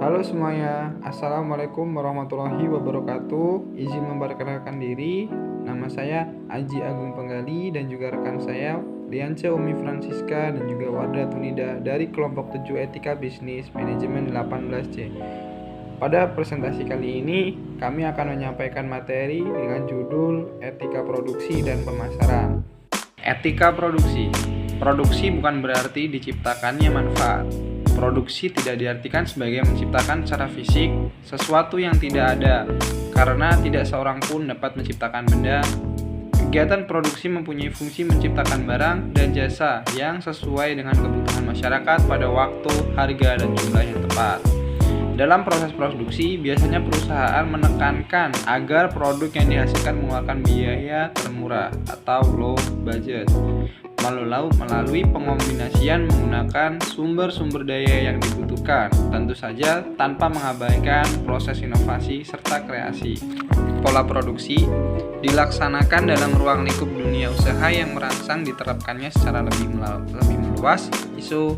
Halo semuanya, Assalamualaikum warahmatullahi wabarakatuh. Izin memperkenalkan diri, nama saya Aji Agung Penggali dan juga rekan saya Liance Umi Francisca dan juga Wardah Tunida dari kelompok 7 Etika Bisnis Manajemen 18C. Pada presentasi kali ini, kami akan menyampaikan materi dengan judul Etika Produksi dan Pemasaran. Etika produksi. Produksi bukan berarti diciptakannya manfaat. Produksi tidak diartikan sebagai menciptakan secara fisik sesuatu yang tidak ada, karena tidak seorang pun dapat menciptakan benda. Kegiatan produksi mempunyai fungsi menciptakan barang dan jasa yang sesuai dengan kebutuhan masyarakat pada waktu, harga, dan jumlah yang tepat. Dalam proses produksi, biasanya perusahaan menekankan agar produk yang dihasilkan mengeluarkan biaya termurah atau low budget melalui pengombinasian menggunakan sumber-sumber daya yang dibutuhkan, tentu saja tanpa mengabaikan proses inovasi serta kreasi. Pola produksi dilaksanakan dalam ruang lingkup dunia usaha yang merangsang diterapkannya secara lebih meluas ISO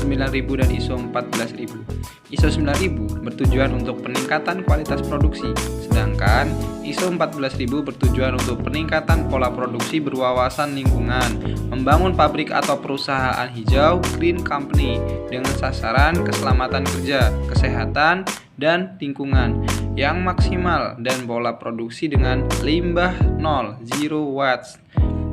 9000 dan ISO 14000. ISO 9000 bertujuan untuk peningkatan kualitas produksi, sedangkan ISO 14000 bertujuan untuk peningkatan pola produksi berwawasan lingkungan, membangun pabrik atau perusahaan hijau (green company) dengan sasaran keselamatan kerja, kesehatan, dan lingkungan yang maksimal, dan pola produksi dengan limbah nol (zero waste),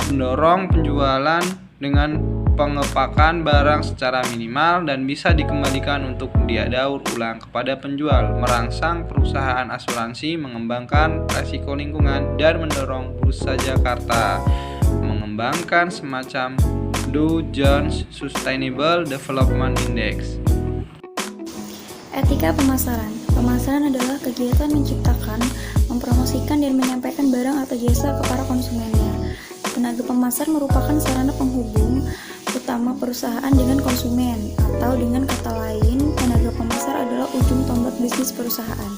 mendorong penjualan dengan pengepakan barang secara minimal dan bisa dikembalikan untuk didaur ulang kepada penjual, merangsang perusahaan asuransi mengembangkan resiko lingkungan, dan mendorong Bursa Jakarta mengembangkan semacam Dow Jones Sustainable Development Index. Etika pemasaran. Pemasaran adalah kegiatan menciptakan, mempromosikan, dan menyampaikan barang atau jasa ke para konsumennya. Tenaga pemasar merupakan sarana penghubung utama perusahaan dengan konsumen, atau dengan kata lain, tenaga pemasar adalah ujung tombak bisnis perusahaan.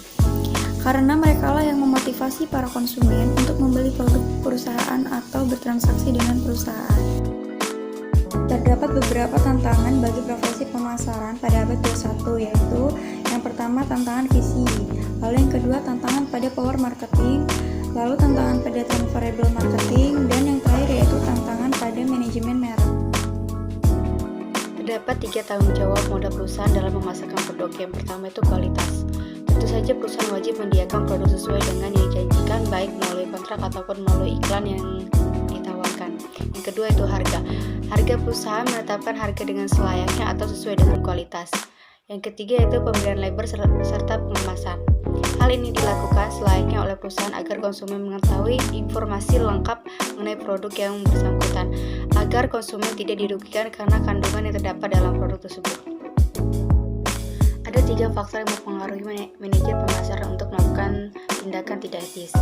Karena merekalah yang memotivasi para konsumen untuk membeli produk perusahaan atau bertransaksi dengan perusahaan. Terdapat beberapa tantangan bagi profesi pemasaran pada abad 21, yaitu yang pertama tantangan visi, lalu yang kedua tantangan pada power marketing, lalu tantangan pada transferable marketing, dan yang terakhir yaitu tantangan pada manajemen merek. Terdapat 3 tanggung jawab moda perusahaan dalam memasarkan produk. Yang pertama itu kualitas. Tentu saja perusahaan wajib menyediakan produk sesuai dengan yang dijanjikan, baik melalui kontrak ataupun melalui iklan yang ditawarkan. Yang kedua itu harga. Harga perusahaan menetapkan harga dengan selayaknya atau sesuai dengan kualitas. Yang ketiga itu pemberian label serta pengemasan. Hal ini dilakukan selayaknya oleh perusahaan agar konsumen mengetahui informasi lengkap mengenai produk yang bersangkutan, agar konsumen tidak dirugikan karena kandungan yang terdapat dalam produk tersebut. Ada 3 faktor yang mempengaruhi manajer pemasaran untuk melakukan tindakan tidak etis.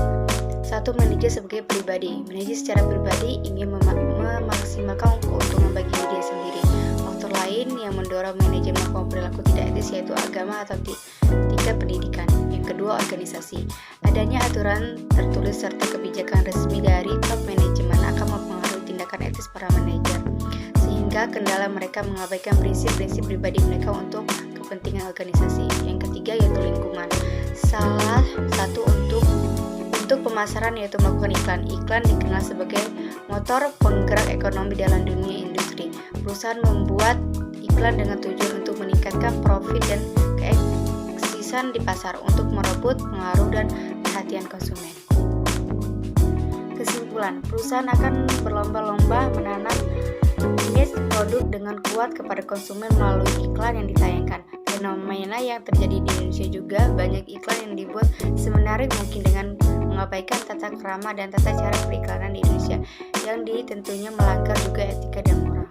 1. Manajer sebagai pribadi. Manajer secara pribadi ingin memaksimalkan keuntungan bagi diri sendiri. Faktor lain yang mendorong manajer melakukan perilaku tidak etis yaitu agama atau tingkat pendidikan. Yang kedua, organisasi. Adanya aturan tertulis serta kebijakan resmi dari top manajemen akan mempengaruhi tindakan etis para manajer, sehingga kendala mereka mengabaikan prinsip-prinsip pribadi mereka untuk kepentingan organisasi. Yang ketiga yaitu lingkungan. Salah satu untuk pemasaran yaitu melakukan iklan. Iklan dikenal sebagai motor penggerak ekonomi dalam dunia industri. Perusahaan membuat iklan dengan tujuan untuk meningkatkan profit dan keeksisan di pasar, untuk merebut pengaruh dan perhatian konsumen. Kesimpulan, perusahaan akan berlomba-lomba menanam image produk dengan kuat kepada konsumen melalui iklan yang ditayangkan. Fenomena yang terjadi di Indonesia juga, banyak iklan yang dibuat semenarik mungkin dengan mengabaikan tata krama dan tata cara periklanan di Indonesia yang tentunya melanggar juga etika dan moral.